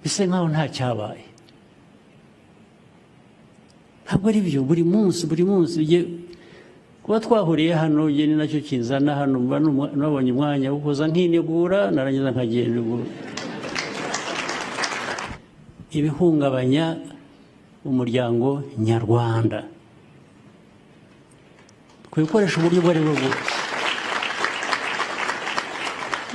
bisa nkaho nta cyabaye. Ntabwo ari byo. Buri munsi kuba twahuriye hano ni nacyo kinzana hano. Nabonye umwanya wo kuza nkinegura, narangiza nkagenda. Ibihungabanya umuryango nyarwanda kubikoresha uburyo bwo ari bwo bwose.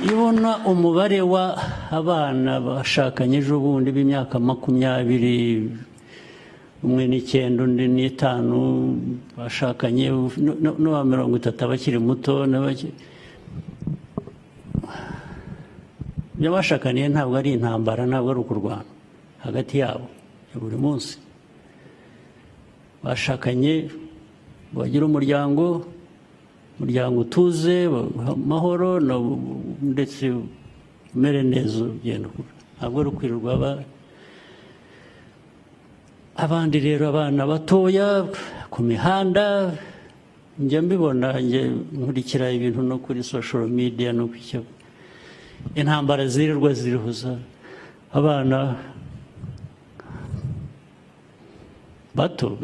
Iyo ubona umubare wa abana bashakanye ejo bundi b'imyaka 20, umwe n'9 undi n'5 bashakanye n'uwa 30 abakiri muto by'abashakaniye ntabwo ari intambara, ntabwo ari ukurwana hagati yabo ya buri munsi. Bashakanye bagira umuryango utuze, amahoro ndetse umere neza ugenda. Ntabwo ari ukwirirwa abandi. Rero abana batoya ku mihanda njya mbibona, nkurikira ibintu no kuri social media no kwicyo intambara zirirwa zirihuza abana bato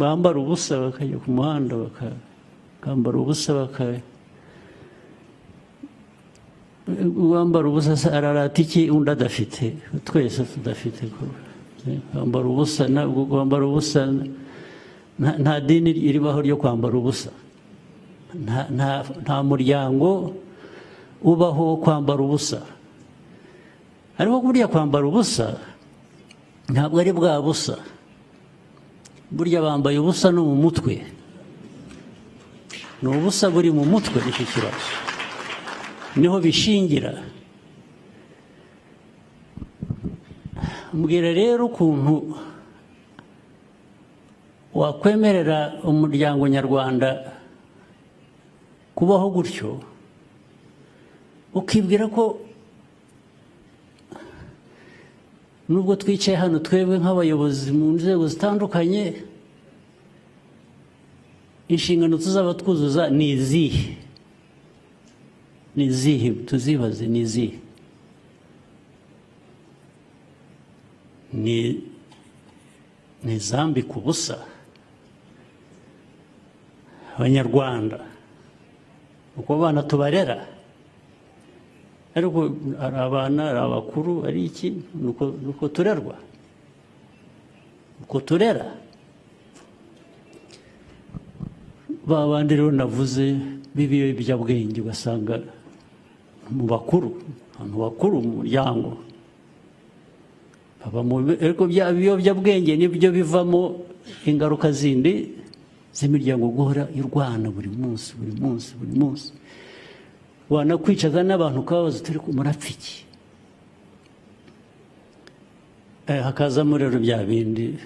bambara ubusa bakajya ku muhanda bakambara ubusa uwambara ubusa ararata iki undi adafite, twese tudafite. Kwambara ubusa, kwambara ubusa nta dini iribaho ryo kwambara ubusa. Nta muryango ubaho kwambara ubusa. Ariko burya kwambara ubusa ntabwo ari bwa busa. Burya bambaye ubusa no mu mutwe. Ni ubusa buri mu mutwe. Nicyo kibazo, niho bishingira. Mbwira rero ukuntu wakwemerera umuryango nyarwanda kubaho gutyo, ukibwira ko nubwo twicaye hano twebwe nk'abayobozi mu nzego zitandukanye, inshingano tuzaba twuzuza ni izihe? Tuzibaze ni izihe? Ni zambika ubusa abanyarwanda uko abana tubarera. Ariko ari abana, ari abakuru, ari iki? Nuko turerwa, uko turera. Ba bandi rero navuze b'ibiyobyabwenge, ugasanga mu bakuru, abantu bakuru mu muryango, ariko bya biyobyabwenge nibyo bivamo ingaruka zindi z'imiryango guhora irwana buri munsi. Wanakwicaza n'abantu ukababaza turi murapfa iki? Hakazamo rero bya bindi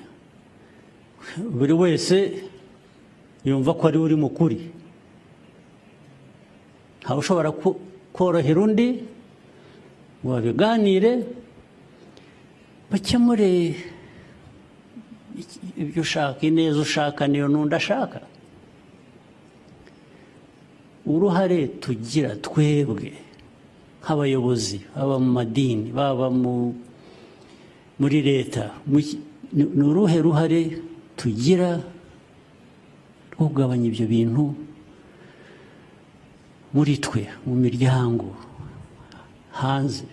buri wese yumva ko ari uri mukuri. Ntawe ushobora korohera undi ngo babiganire bakemure ibyo ushaka. Ineza ushaka niyo n'undi ashaka. Uruhare tugira twebwe nk'abayobozi, baba mu madini, baba muri leta, ni uruhe ruhare tugira rwo kugabanya ibyo bintu muri twe, mu miryango, hanze?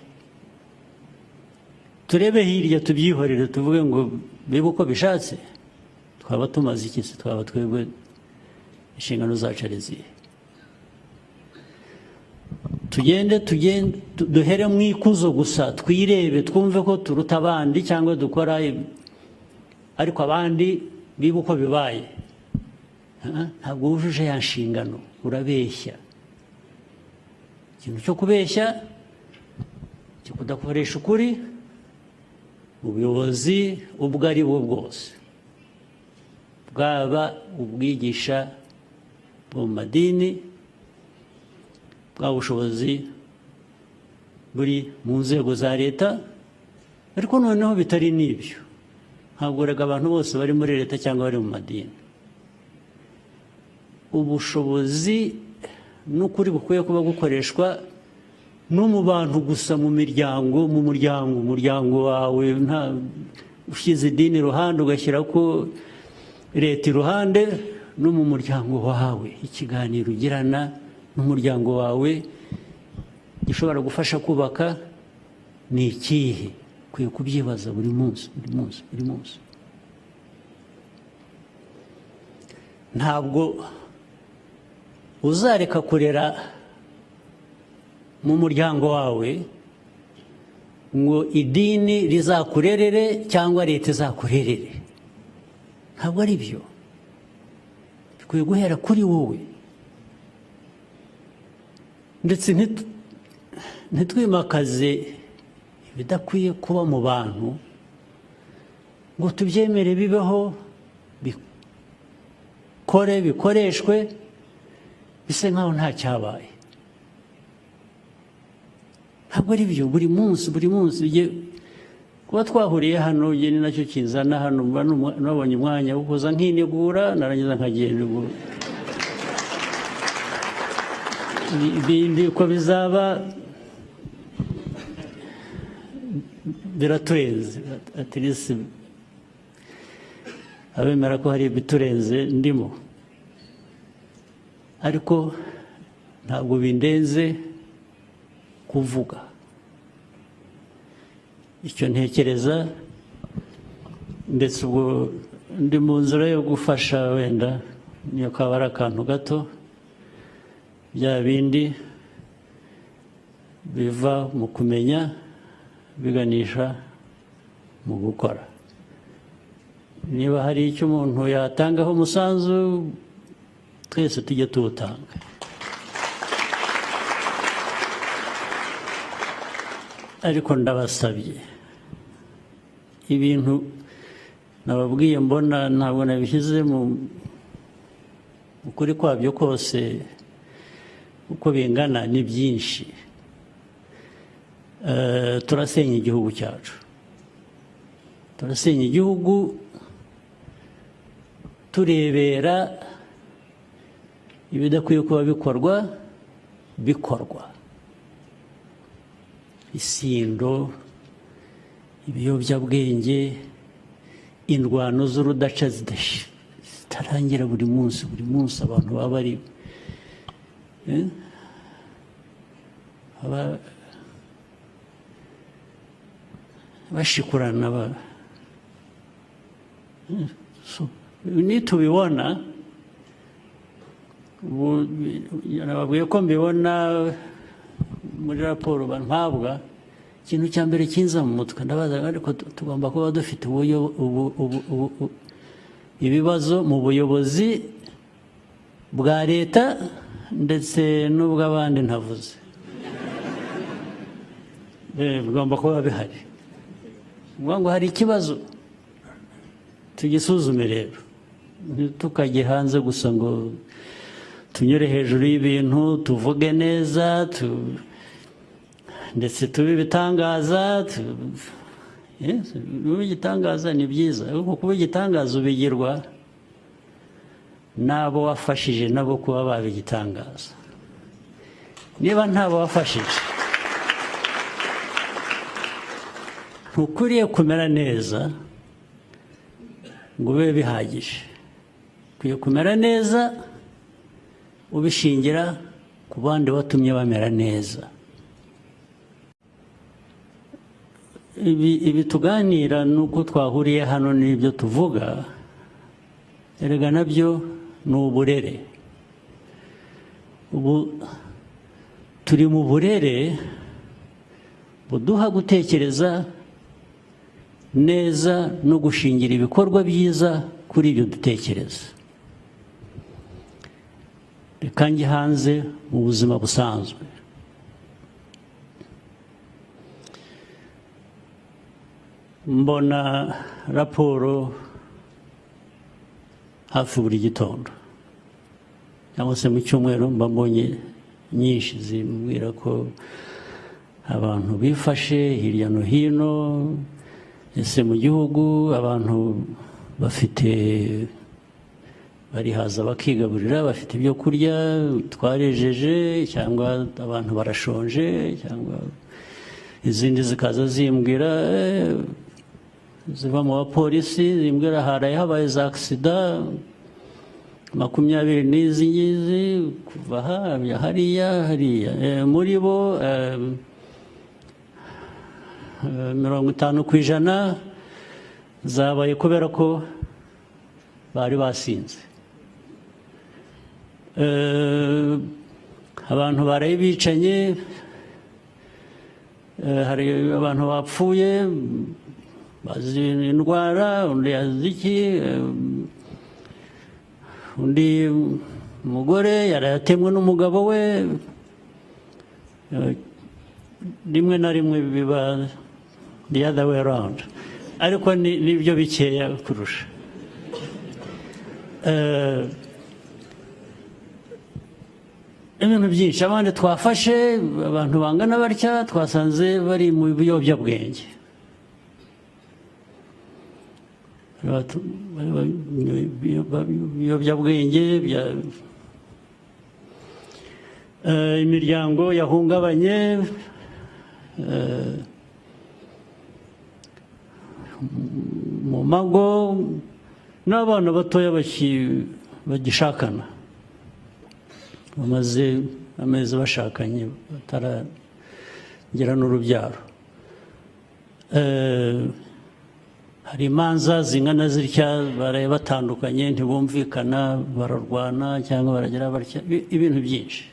Turebe hirya tubyihorere, tuvuge ngo bibe uko bishatse. Twaba tumaze iki se? Twaba twebwe inshingano zacu ari izihe? Tugende duhere mu ikuzo gusa, twirebe, twumve ko turuta abandi cyangwa dukora, ariko abandi biba uko bibaye. Ntabwo wujuje ya nshingano, urabeshya. Ikintu cyo kubeshya, cyo kudakoresha ukuri mu buyobozi ubwo ari bwo bwose, bwaba ubwigisha mu madini, bwa bushobozi buri mu nzego za leta. Ariko noneho bitari n'ibyo, ntabwo rega abantu bose bari muri leta cyangwa bari mu madini. Ubushobozi n'ukuri bukwiye kuba gukoreshwa no mu bantu gusa, mu muryango wawe, nta ushyize idini iruhande ugashyira ko leta iruhande, no mu muryango wawe ikiganiro ugirana n'umuryango wawe gishobora gufasha kubaka ni ikihe? Ukwiye kubyibaza buri munsi. Ntabwo uzareka kurera mu muryango wawe ngo idini rizakurerere cyangwa leta izakurerere. Ntabwo ari byo. Bikwiye guhera kuri wowe. Ndetse ntitwimakaze ibidakwiye kuba mu bantu ngo tubyemere bibeho, bikoreshwe, bise nkaho nta cyabaye. Ntabwo ari byo. Buri munsi kuba twahuriye hano ni nacyo kinzana hano. Nabonye umwanya wo kuza nkinegura, narangiza nkagenda. Ibindi uko bizaba biraturenze. At least abemera ko hari ibiturenze ndimo, ariko ntabwo bindenze kuvuga icyo ntekereza. Ndetse ubwo ndi mu nzira yo gufasha, wenda niyo kaba ari akantu gato, bya bindi biva mu kumenya biganisha mu gukora. Niba hari icyo umuntu yatangaho umusanzu, twese tujye tuwutanga. Ariko ndabasabye, ibintu nababwiye mbona ntabwo nabishyize mu ukuri kwabyo kose uko bingana, ni byinshi. Turasenya igihugu cyacu, turasenya igihugu turebera ibidakwiye kuba bikorwa. Isindo, ibiyobyabwenge, indwano z'urudaca zitarangira buri munsi abantu baba bari bashikurana. Nitubibona, nababwiye ko mbibona muri raporo mpabwa, ikintu cya mbere kinza mu mutwe ndabaza, ariko tugomba kuba dufite ibibazo mu buyobozi bwa leta ndetse n'ubw'abandi ntavuze. Bigomba kuba bihari. Ngo hari ikibazo, tugisuzume rero. Ntitukajye hanze gusa ngo tunyure hejuru y'ibintu, tuvuge neza, ndetse tube ibitangaza. Igitangaza ni byiza, ariko kuba igitangaza ubigirwa n'abo wafashije nabo kuba baba igitangaza. Niba ntabo wafashije, ntukwiriye kumera neza ngo ube bihagije. Ukwiye kumera neza ubishingira ku bandi watumye bamera neza. Ibi tuganira nuko twahuriye hano n'ibyo tuvuga, erega nabyo ni uburere. Ubu turi mu burere buduha gutekereza neza no gushingira ibikorwa byiza kuri ibyo dutekereza. Reka njye hanze mu buzima busanzwe. Mbona raporo hafi buri gitondo, cyangwa se mu cyumweru mba mbonye nyinshi zimbwira ko abantu bifashe hirya no hino, ese mu gihugu abantu bafite barihaza bakigaburira, bafite ibyo kurya, twarejeje cyangwa abantu barashonje, cyangwa izindi zikaza zimbwira ziva mu bapolisi zimbwira haraye habaye za agisida 20 n'izi ngizi kuva hariya muri bo 50% zabaye kubera ko bari basinze. Abantu baraye bicanye, hari abantu bapfuye bazi indwara, undi yazi iki, undi mugore yaratemwe n'umugabo we, rimwe na rimwe biba the other way around, ariko nibyo bikeya kurusha. Ibintu byinshi abandi twafashe, abantu bangana batya twasanze bari mu biyobyabwenge, imiryango yahungabanye, mu mago n'abana batoya bagishakana, bamaze amezi bashakanye bataragira n'urubyaro. Hari imanza zingana zitya baraye batandukanye, ntibumvikana, bararwana cyangwa baragira batya, ibintu byinshi.